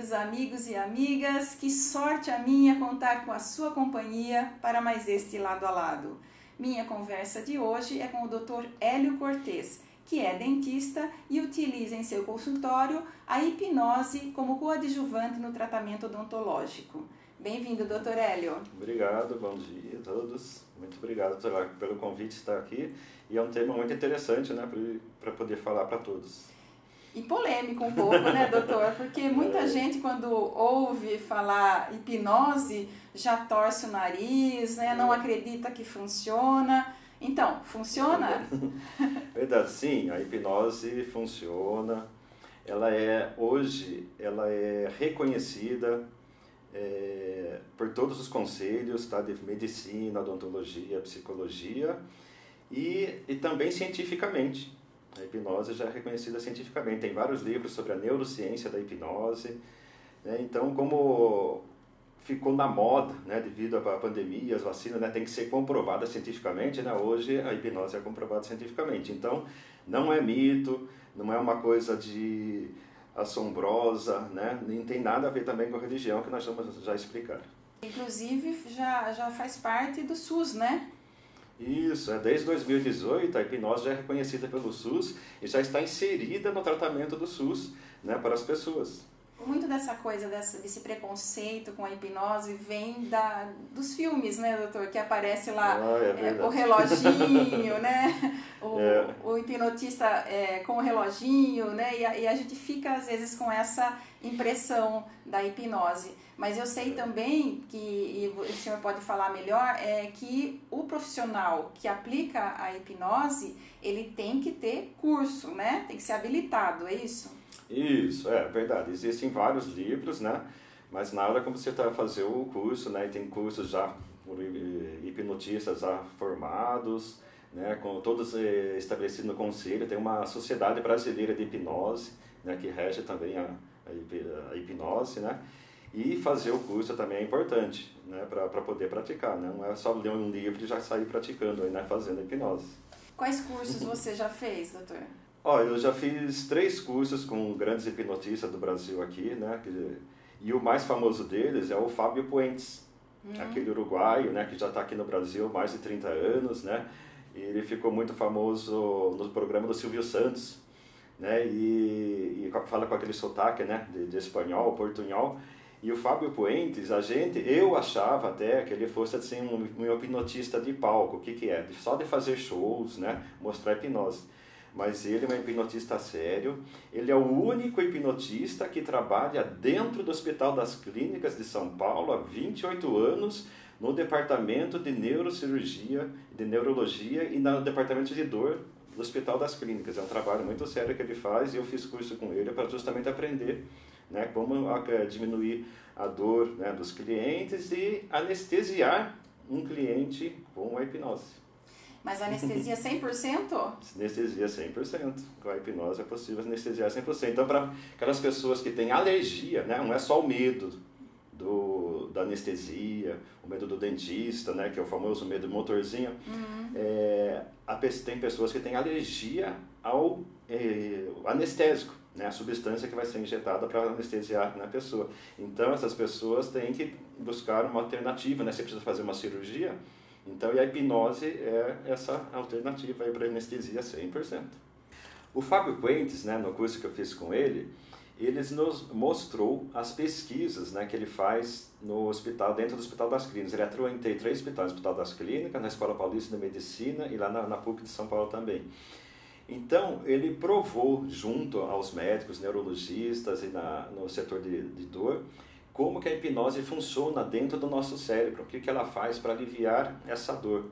queridos amigos e amigas, que sorte a minha contar com a sua companhia para mais este Lado a Lado. Minha conversa de hoje é com o Dr. Hélio Cortez, que é dentista e utiliza em seu consultório a hipnose como coadjuvante no tratamento odontológico. Bem-vindo, Dr. Hélio. Obrigado, bom dia a todos. Muito obrigado pelo convite de estar aqui. E é um tema muito interessante, né, para poder falar para todos. E polêmico um pouco, né, doutor? Porque muita gente, quando ouve falar hipnose, já torce o nariz, né? Não acredita que funciona. Então, funciona? Verdade, sim, a hipnose funciona. Hoje ela é reconhecida por todos os conselhos, tá, de medicina, odontologia, psicologia e também cientificamente. A hipnose já é reconhecida cientificamente. Tem vários livros sobre a neurociência da hipnose, né? Então, como ficou na moda, né, devido à pandemia, as vacinas, né, tem que ser comprovada cientificamente, né? Hoje a hipnose é comprovada cientificamente. Então, não é mito, não é uma coisa de assombrosa, né? Nem tem nada a ver também com a religião, que nós vamos já explicar. Inclusive, já faz parte do SUS, né? Isso, desde 2018 a hipnose já é reconhecida pelo SUS e já está inserida no tratamento do SUS, né, para as pessoas. Muito dessa coisa, desse preconceito com a hipnose vem dos filmes, né, doutor? Que aparece lá o reloginho, né? O hipnotista com o reloginho, né? E a gente fica, às vezes, com essa impressão da hipnose. Mas eu sei também que, e o senhor pode falar melhor, que o profissional que aplica a hipnose, ele tem que ter curso, né? Tem que ser habilitado, é isso? Isso, é verdade. Existem vários livros, né? Mas na hora como você está a fazer o curso, né? Tem cursos já por hipnotistas já formados, né? Com todos estabelecidos no conselho. Tem uma sociedade brasileira de hipnose, né? Que rege também a hipnose, né? E fazer o curso também é importante, né? Para poder praticar, né? Não é só ler um livro e já sair praticando, né? Fazendo a hipnose. Quais cursos você já fez, doutor? Olha, eu já fiz 3 cursos com grandes hipnotistas do Brasil aqui, né? E o mais famoso deles é o Fábio Puentes, aquele uruguaio, né? Que já está aqui no Brasil há mais de 30 anos, né? E ele ficou muito famoso no programa do Silvio Santos, né? E fala com aquele sotaque, né? De espanhol, portunhol. E o Fábio Puentes, eu achava até que ele fosse assim, um hipnotista de palco. O que é? Só de fazer shows, né? Mostrar hipnose. Mas ele é um hipnotista sério. Ele é o único hipnotista que trabalha dentro do Hospital das Clínicas de São Paulo há 28 anos, no departamento de neurocirurgia, de neurologia e no departamento de dor do Hospital das Clínicas. É um trabalho muito sério que ele faz e eu fiz curso com ele para justamente aprender, né, como diminuir a dor, né, dos clientes e anestesiar um cliente com a hipnose. Mas anestesia 100%? Anestesia 100%. Com a hipnose é possível anestesiar 100%. Então, para aquelas pessoas que têm alergia, né, não é só o medo da anestesia, o medo do dentista, né, que é o famoso medo do motorzinho, tem pessoas que têm alergia ao anestésico, né, a substância que vai ser injetada para anestesiar na pessoa. Então, essas pessoas têm que buscar uma alternativa, né, você precisa fazer uma cirurgia, então a hipnose é essa alternativa para anestesia 100%. O Fábio Puentes, né, no curso que eu fiz com ele nos mostrou as pesquisas, né, que ele faz no hospital, dentro do Hospital das Clínicas. Ele atuou em 3 hospitais, no Hospital das Clínicas, na Escola Paulista de Medicina e lá na PUC de São Paulo também. Então, ele provou, junto aos médicos, neurologistas e no setor de dor, como que a hipnose funciona dentro do nosso cérebro, o que ela faz para aliviar essa dor.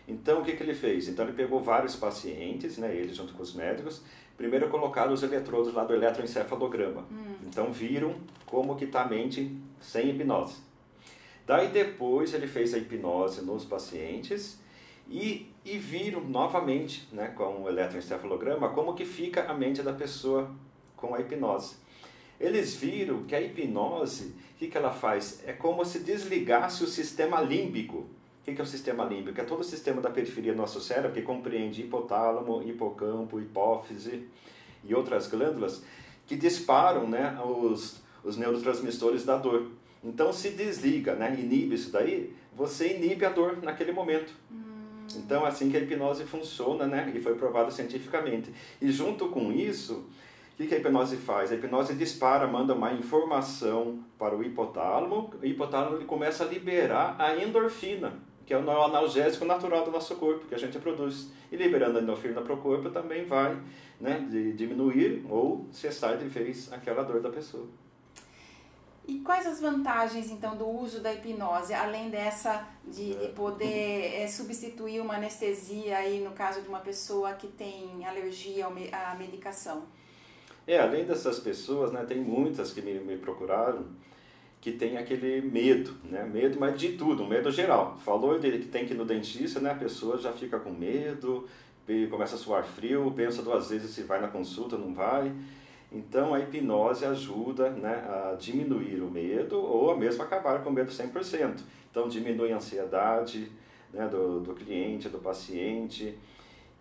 Então, o que ele fez? Então, ele pegou vários pacientes, né, ele junto com os médicos, primeiro colocaram os eletrodos lá do eletroencefalograma. Então, viram como que está a mente sem hipnose. Daí, depois, ele fez a hipnose nos pacientes e viram novamente, né, com o eletroencefalograma, como que fica a mente da pessoa com a hipnose. Eles viram que a hipnose, o que ela faz? É como se desligasse o sistema límbico. O que é o sistema límbico? É todo o sistema da periferia do nosso cérebro, que compreende hipotálamo, hipocampo, hipófise e outras glândulas, que disparam, né, os neurotransmissores da dor. Então se desliga, né? Inibe isso daí, você inibe a dor naquele momento. Então é assim que a hipnose funciona, né? E foi provado cientificamente. E junto com isso, o que a hipnose faz? A hipnose dispara, manda uma informação para o hipotálamo ele começa a liberar a endorfina, que é o analgésico natural do nosso corpo, que a gente produz. E liberando a endorfina para o corpo também vai, né, diminuir ou cessar de vez aquela dor da pessoa. E quais as vantagens, então, do uso da hipnose, além dessa de poder substituir uma anestesia, aí, no caso de uma pessoa que tem alergia à medicação? Além dessas pessoas, né, tem muitas que me procuraram que tem aquele medo, né? Medo, mas de tudo, um medo geral. Falou dele que tem que ir no dentista, né? A pessoa já fica com medo, começa a suar frio, pensa 2 vezes se vai na consulta ou não vai. Então a hipnose ajuda, né, a diminuir o medo ou a mesmo acabar com o medo 100%. Então diminui a ansiedade, né, do cliente, do paciente.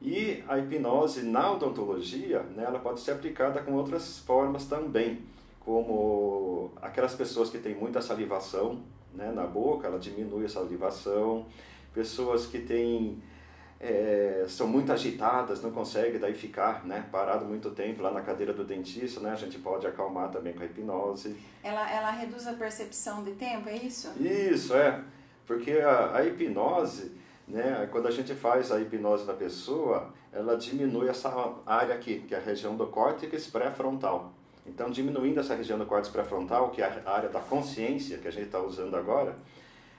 E a hipnose na odontologia, né, ela pode ser aplicada com outras formas também, como aquelas pessoas que têm muita salivação, né, na boca, ela diminui a salivação. Pessoas que têm são muito agitadas, não conseguem daí ficar, né, parado muito tempo lá na cadeira do dentista, né, a gente pode acalmar também com a hipnose. Ela reduz a percepção de tempo, é isso? Isso, porque a hipnose, né, quando a gente faz a hipnose da pessoa, ela diminui essa área aqui, que é a região do córtex pré-frontal. Então, diminuindo essa região do córtex pré-frontal, que é a área da consciência que a gente está usando agora,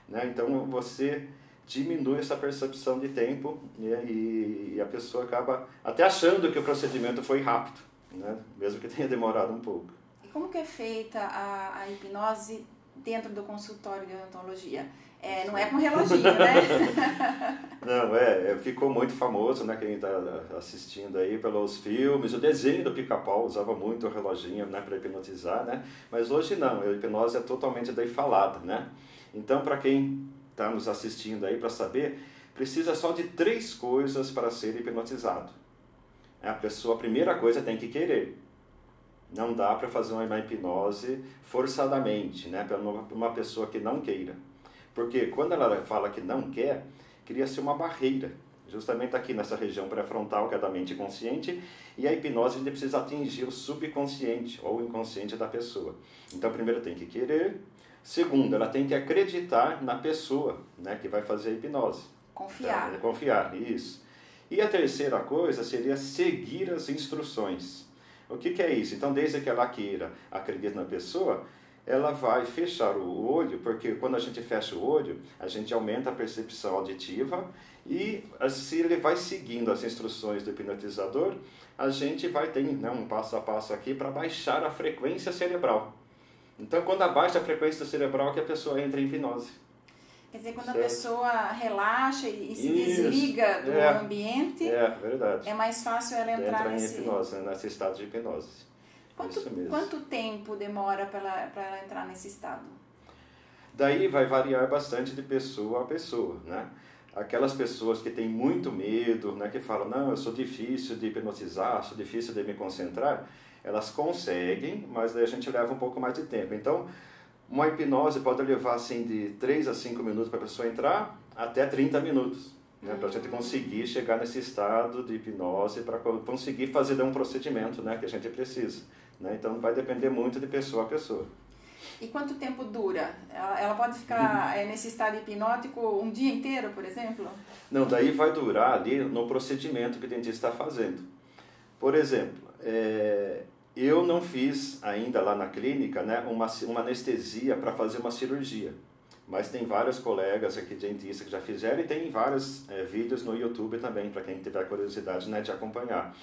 né, então você diminui essa percepção de tempo, né, e a pessoa acaba até achando que o procedimento foi rápido, né, mesmo que tenha demorado um pouco. E como que é feita a hipnose dentro do consultório de odontologia? Não é com reloginho, né? Não, ficou muito famoso, né, quem está assistindo aí pelos filmes, o desenho do Pica-Pau usava muito o reloginho, né, para hipnotizar, né, mas hoje não, a hipnose é totalmente daí falada, né, então para quem está nos assistindo aí para saber, precisa só de 3 coisas para ser hipnotizado. A primeira coisa tem que querer. Não dá para fazer uma hipnose forçadamente, né, para uma pessoa que não queira. Porque quando ela fala que não quer, cria-se uma barreira, justamente aqui nessa região pré-frontal, que é da mente consciente, e a hipnose a gente precisa atingir o subconsciente ou o inconsciente da pessoa. Então, primeiro tem que querer. Segundo, ela tem que acreditar na pessoa, né, que vai fazer a hipnose. Confiar. Confiar, isso. E a terceira coisa seria seguir as instruções. O que é isso? Então, desde que ela queira, acredite na pessoa, ela vai fechar o olho, porque quando a gente fecha o olho, a gente aumenta a percepção auditiva e se ele vai seguindo as instruções do hipnotizador, a gente vai ter, né, um passo a passo aqui para baixar a frequência cerebral. Então, quando abaixa a frequência cerebral, que a pessoa entra em hipnose. Quer dizer, quando a pessoa relaxa e se desliga do ambiente, verdade. É mais fácil ela entrar em hipnose, né, nesse estado de hipnose. Quanto tempo demora para ela entrar nesse estado? Daí vai variar bastante de pessoa a pessoa, né? Aquelas pessoas que têm muito medo, né, que falam, não, eu sou difícil de hipnotizar, sou difícil de me concentrar, elas conseguem, mas daí a gente leva um pouco mais de tempo. Então, uma hipnose pode levar assim, de 3 a 5 minutos para a pessoa entrar, até 30 minutos, né, para a gente conseguir chegar nesse estado de hipnose, para conseguir fazer um procedimento, né, que a gente precisa. Né? Então, vai depender muito de pessoa a pessoa. E quanto tempo dura? Ela pode ficar nesse estado hipnótico um dia inteiro, por exemplo? Não, daí vai durar ali no procedimento que o dentista está fazendo. Por exemplo, eu não fiz ainda lá na clínica, né, uma anestesia para fazer uma cirurgia. Mas tem vários colegas aqui dentistas que já fizeram e tem vários vídeos no YouTube também, para quem tiver curiosidade, né, de acompanhar.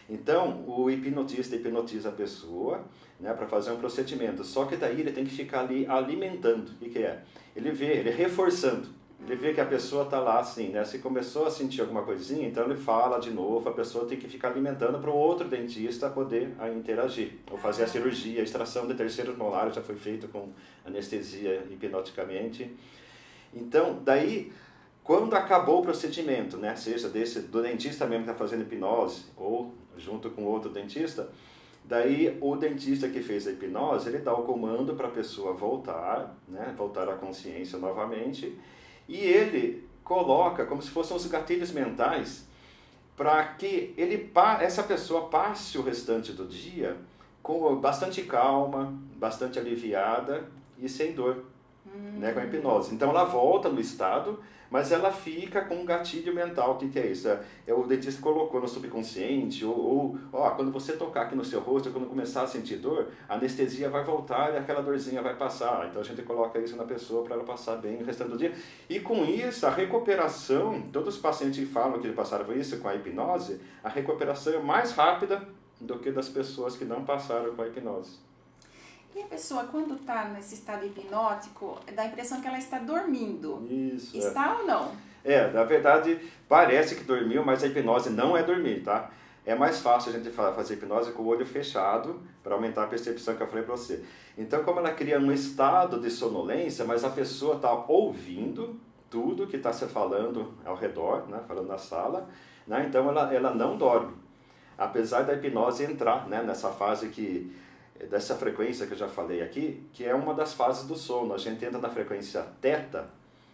Então, o hipnotista hipnotiza a pessoa, né, para fazer um procedimento. Só que daí ele tem que ficar ali alimentando. O que é? Ele reforçando. Ele vê que a pessoa está lá assim, né? Se começou a sentir alguma coisinha, então ele fala de novo, a pessoa tem que ficar alimentando para o outro dentista poder interagir. Ou fazer a cirurgia, a extração de terceiros molares já foi feito com anestesia hipnoticamente. Então, daí, quando acabou o procedimento, né? Seja do dentista mesmo que está fazendo hipnose, ou junto com outro dentista, Daí o dentista que fez a hipnose, ele dá o comando para a pessoa voltar, né, voltar à consciência novamente, e ele coloca como se fossem os gatilhos mentais para que essa pessoa passe o restante do dia com bastante calma, bastante aliviada e sem dor, né, com a hipnose. Então ela volta no estado, mas ela fica com um gatilho mental. O que é isso? O dentista colocou no subconsciente, quando você tocar aqui no seu rosto, quando começar a sentir dor, a anestesia vai voltar e aquela dorzinha vai passar. Então a gente coloca isso na pessoa para ela passar bem o restante do dia. E com isso, a recuperação, todos os pacientes que falam que passaram por isso com a hipnose, a recuperação é mais rápida do que das pessoas que não passaram com a hipnose. E a pessoa, quando está nesse estado hipnótico, dá a impressão que ela está dormindo. Isso. Está ou não? Na verdade, parece que dormiu, mas a hipnose não é dormir, tá? É mais fácil a gente fazer hipnose com o olho fechado, para aumentar a percepção que eu falei para você. Então, como ela cria um estado de sonolência, mas a pessoa está ouvindo tudo que está se falando ao redor, né? Falando na sala, né? Então ela não dorme. Apesar da hipnose entrar, né? Nessa fase dessa frequência que eu já falei aqui, que é uma das fases do sono. A gente entra na frequência θ,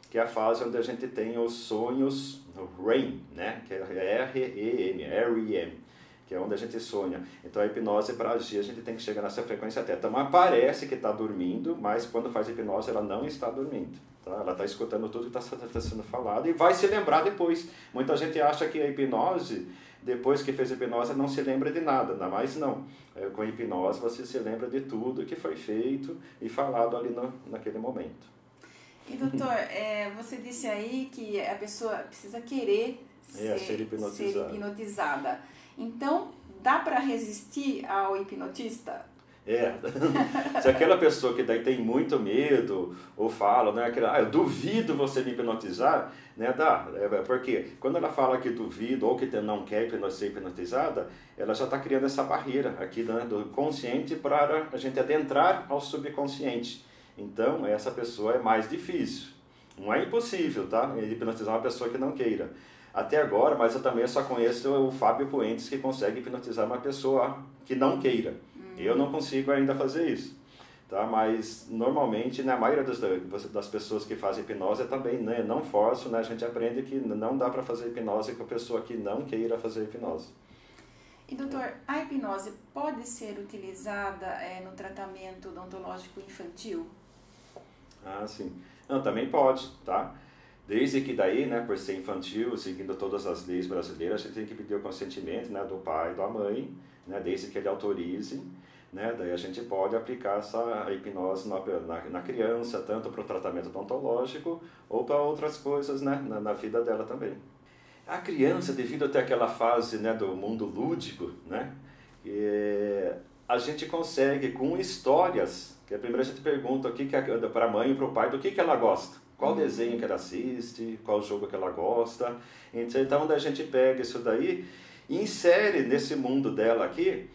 que é a fase onde a gente tem os sonhos REM, né? Que é R-E-M, R-E-M, que é onde a gente sonha. Então a hipnose, para agir, a gente tem que chegar nessa frequência θ. Mas parece que está dormindo, mas quando faz hipnose ela não está dormindo. Tá? Ela está escutando tudo que está sendo falado e vai se lembrar depois. Muita gente acha que a hipnose, depois que fez a hipnose, não se lembra de nada, mas não. Com a hipnose você se lembra de tudo que foi feito e falado ali naquele momento. E doutor, você disse aí que a pessoa precisa querer ser hipnotizada. Então, dá para resistir ao hipnotista? Se aquela pessoa que daí tem muito medo, ou fala, né, eu duvido você me hipnotizar, né, dá. Porque quando ela fala que duvida ou que não quer ser hipnotizada, ela já está criando essa barreira aqui, né, do consciente para a gente adentrar ao subconsciente. Então, essa pessoa é mais difícil. Não é impossível, tá? Hipnotizar uma pessoa que não queira. Até agora, mas eu também só conheço o Fábio Puentes, que consegue hipnotizar uma pessoa que não queira. Eu não consigo ainda fazer isso, tá? Mas normalmente, né, a maioria das pessoas que fazem hipnose também, né, não forçam, né? A gente aprende que não dá para fazer hipnose com a pessoa que não queira fazer hipnose. E doutor, a hipnose pode ser utilizada no tratamento odontológico infantil? Sim. Não, também pode, tá? Desde que daí, né, por ser infantil, seguindo todas as leis brasileiras, a gente tem que pedir o consentimento, né, do pai e da mãe, né, desde que ele autorize, né, daí a gente pode aplicar essa hipnose na criança, tanto para o tratamento odontológico ou para outras coisas, né, na vida dela também. A criança, devido a ter aquela fase, né, do mundo lúdico, né, a gente consegue com histórias, que primeiro a gente pergunta para a mãe e para o pai do que ela gosta. Qual desenho que ela assiste, qual jogo que ela gosta. Então, a gente pega isso daí e insere nesse mundo dela aqui,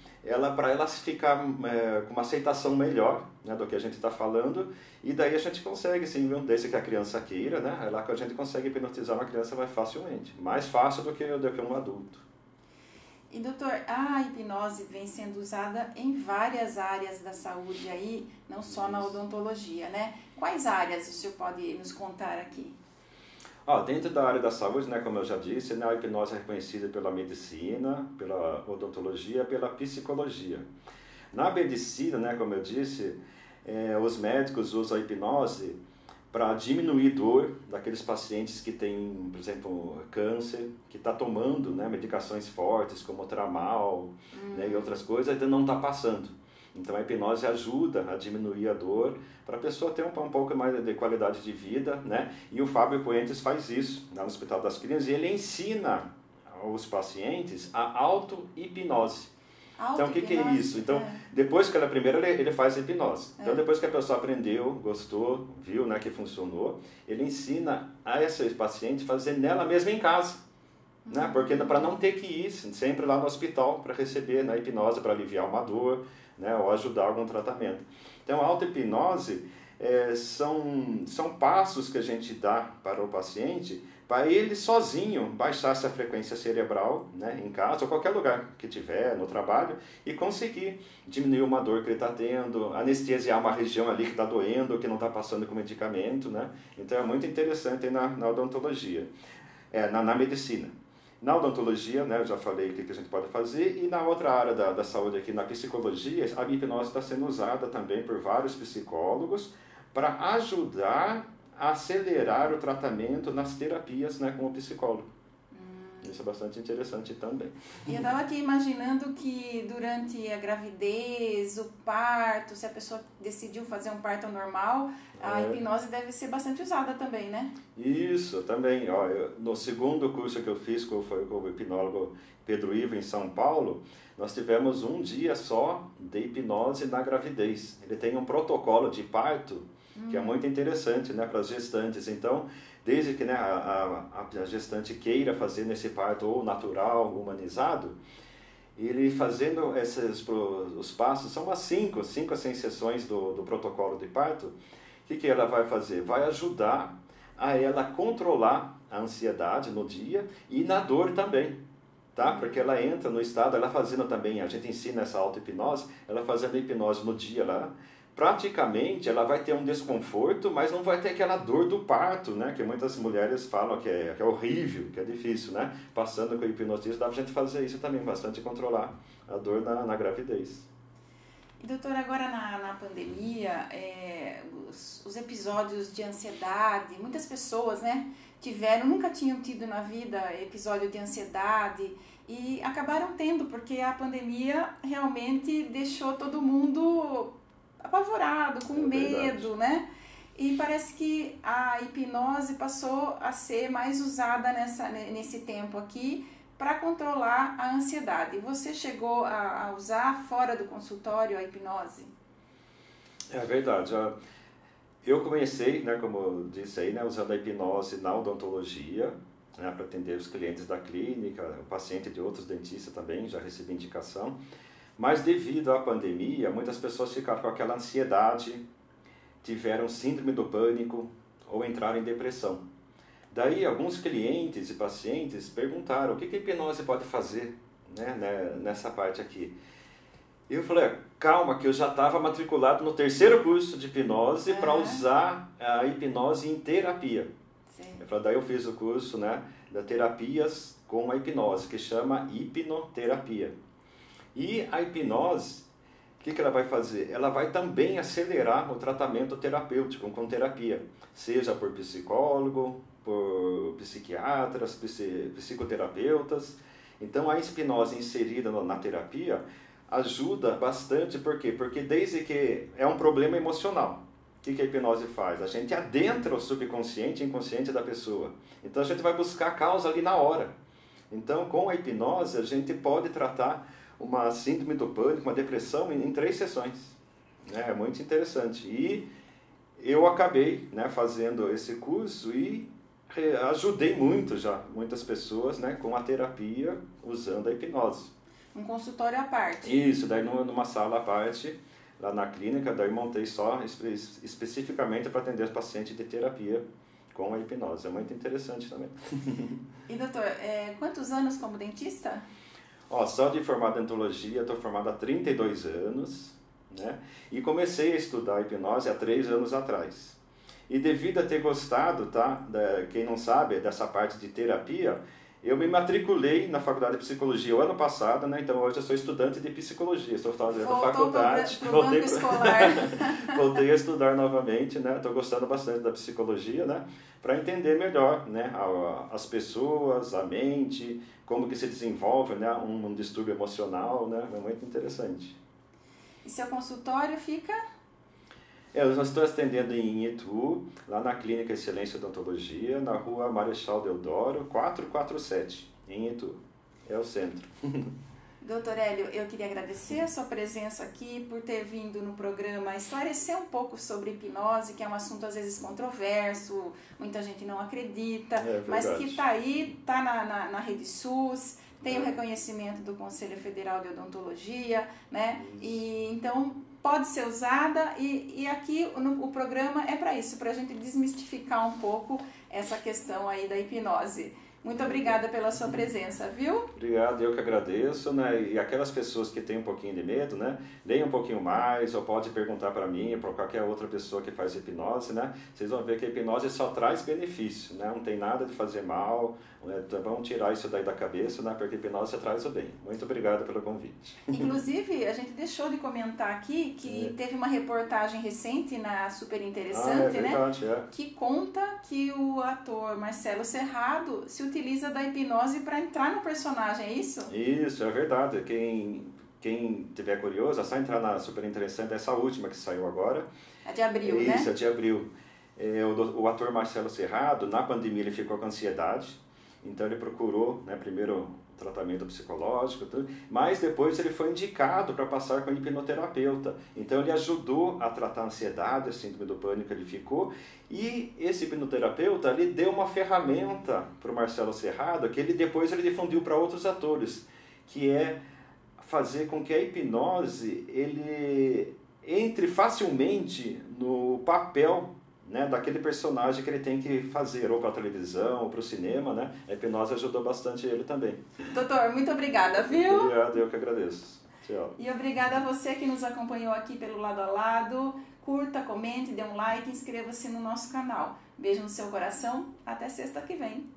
para ela ficar com uma aceitação melhor, né, do que a gente está falando, e daí a gente consegue, sim, desde que a criança queira, né, é lá que a gente consegue hipnotizar uma criança mais facilmente, mais fácil do que um adulto. E doutor, a hipnose vem sendo usada em várias áreas da saúde aí, não só na odontologia, né? Quais áreas o senhor pode nos contar aqui? Dentro da área da saúde, né, como eu já disse, né, a hipnose é reconhecida pela medicina, pela odontologia, pela psicologia. Na medicina, né, como eu disse, os médicos usam a hipnose para diminuir dor daqueles pacientes que têm, por exemplo, câncer, que está tomando, né, medicações fortes como Tramal, né, e outras coisas, ainda não está passando. Então a hipnose ajuda a diminuir a dor para a pessoa ter um pouco mais de qualidade de vida, né? E o Fábio Puentes faz isso lá no Hospital das Clínicas e ele ensina aos pacientes a auto-hipnose. Então, o que é isso? Então, depois que primeiro ele faz a hipnose. Então, depois que a pessoa aprendeu, gostou, viu, né, que funcionou, ele ensina a esse paciente fazer nela mesma em casa. Né? Porque para não ter que ir sempre lá no hospital para receber, né, hipnose para aliviar uma dor, né, ou ajudar algum tratamento. Então, a auto-hipnose são passos que a gente dá para o paciente, para ele sozinho baixar essa frequência cerebral, né, em casa ou qualquer lugar que tiver, no trabalho, e conseguir diminuir uma dor que ele está tendo, anestesiar uma região ali que está doendo, que não está passando com medicamento, né? Então é muito interessante na odontologia, na medicina. Na odontologia, né, eu já falei o que a gente pode fazer, e na outra área da saúde aqui, na psicologia, a hipnose está sendo usada também por vários psicólogos para ajudar a acelerar o tratamento nas terapias, né, com o psicólogo. Isso é bastante interessante também. E eu estava aqui imaginando que durante a gravidez, o parto, se a pessoa decidiu fazer um parto normal, a hipnose deve ser bastante usada também, né? Isso, também. Ó, no segundo curso que eu fiz, que foi com o hipnólogo Pedro Ivo, em São Paulo, nós tivemos um dia só de hipnose na gravidez. Ele tem um protocolo de parto que é muito interessante, né, para as gestantes. Então, desde que, né, a gestante queira fazer nesse parto ou natural, humanizado, ele fazendo os passos, são umas 5 a 6 sessões do protocolo de parto. O que ela vai fazer? Vai ajudar a ela controlar a ansiedade no dia e na dor também, tá? Porque ela entra no estado, ela fazendo também, a gente ensina essa auto-hipnose, ela fazendo a hipnose no dia lá, praticamente ela vai ter um desconforto, mas não vai ter aquela dor do parto, né? Que muitas mulheres falam que é horrível, que é difícil, né? Passando com o hipnotista, dá pra gente fazer isso também, bastante controlar a dor na gravidez. E doutora, agora na pandemia, os episódios de ansiedade, muitas pessoas, né, nunca tinham tido na vida episódio de ansiedade e acabaram tendo, porque a pandemia realmente deixou todo mundo apavorado, com medo, né? E parece que a hipnose passou a ser mais usada nesse tempo aqui para controlar a ansiedade. Você chegou a usar fora do consultório a hipnose? É verdade. Eu comecei, né, como eu disse aí, né, usando a hipnose na odontologia, né, para atender os clientes da clínica, o paciente de outros dentistas também, já recebi indicação. Mas devido à pandemia, muitas pessoas ficaram com aquela ansiedade, tiveram síndrome do pânico ou entraram em depressão. Daí alguns clientes e pacientes perguntaram o que a hipnose pode fazer, né, nessa parte aqui. E eu falei, calma, que eu já estava matriculado no 3º curso de hipnose para usar a hipnose em terapia. Sim. Daí eu fiz o curso, né, da terapias com a hipnose, que chama hipnoterapia. E a hipnose, o que ela vai fazer? Ela vai também acelerar o tratamento terapêutico com terapia, seja por psicólogo, por psiquiatras, psicoterapeutas. Então a hipnose inserida na terapia ajuda bastante, por quê? Porque desde que é um problema emocional, o que a hipnose faz? A gente adentra o subconsciente e inconsciente da pessoa. Então a gente vai buscar a causa ali na hora. Então com a hipnose a gente pode tratar uma síndrome do pânico, uma depressão em 3 sessões. É muito interessante. E eu acabei, né, fazendo esse curso e ajudei muitas pessoas, né, com a terapia usando a hipnose. Um consultório à parte. Isso, daí numa sala à parte, lá na clínica, daí montei só especificamente para atender os pacientes de terapia com a hipnose. É muito interessante também. E doutor, quantos anos como dentista? Só de formado em odontologia, estou formado há 32 anos, né? E comecei a estudar hipnose há 3 anos atrás. E devido a ter gostado, tá? Quem não sabe, dessa parte de terapia, eu me matriculei na faculdade de psicologia o ano passado, né? Então hoje eu sou estudante de psicologia, estou fazendo faculdade. Voltei a estudar novamente, né? Estou gostando bastante da psicologia, né? Para entender melhor, né? As pessoas, a mente, como que se desenvolve, né, um distúrbio emocional, né? É muito interessante. E seu consultório fica? Eu estou atendendo em Itu, lá na Clínica Excelência Odontologia, na rua Marechal Deodoro, 447, em Itu. É o centro. Doutor Hélio, eu queria agradecer a sua presença aqui, por ter vindo no programa esclarecer um pouco sobre hipnose, que é um assunto às vezes controverso, muita gente não acredita, mas que está aí, está na Rede SUS, tem o reconhecimento do Conselho Federal de Odontologia, né? E então pode ser usada e aqui o programa é para isso, para a gente desmistificar um pouco essa questão aí da hipnose. Muito obrigada pela sua presença, viu? Obrigado, eu que agradeço, né? E aquelas pessoas que têm um pouquinho de medo, né? Leia um pouquinho mais, ou pode perguntar para mim, ou para qualquer outra pessoa que faz hipnose, né? Vocês vão ver que a hipnose só traz benefício, né? Não tem nada de fazer mal, né? Então, vamos tirar isso daí da cabeça, né? Porque a hipnose traz o bem. Muito obrigado pelo convite. Inclusive, a gente deixou de comentar aqui que teve uma reportagem recente na Super Interessante, verdade, né? Que conta que o ator Marcelo Serrado se utiliza da hipnose para entrar no personagem, é isso? Isso, é verdade. Quem tiver curioso, é só entrar na Super Interessante, essa última que saiu agora. É de abril, né? Isso, é de abril. O ator Marcelo Serrado, na pandemia, ele ficou com ansiedade, então ele procurou, né, primeiro tratamento psicológico, tudo, mas depois ele foi indicado para passar com um hipnoterapeuta. Então ele ajudou a tratar a ansiedade, a síndrome do pânico, ele ficou. E esse hipnoterapeuta, ele deu uma ferramenta para o Marcelo Serrado, que depois ele difundiu para outros atores, que é fazer com que a hipnose ele entre facilmente no papel, né, daquele personagem que ele tem que fazer, ou para a televisão, ou para o cinema, né? A hipnose ajudou bastante ele também. Doutor, muito obrigada, viu? Obrigado, eu que agradeço. Tchau. E obrigada a você que nos acompanhou aqui pelo Lado a Lado. Curta, comente, dê um like, inscreva-se no nosso canal. Beijo no seu coração, até sexta que vem.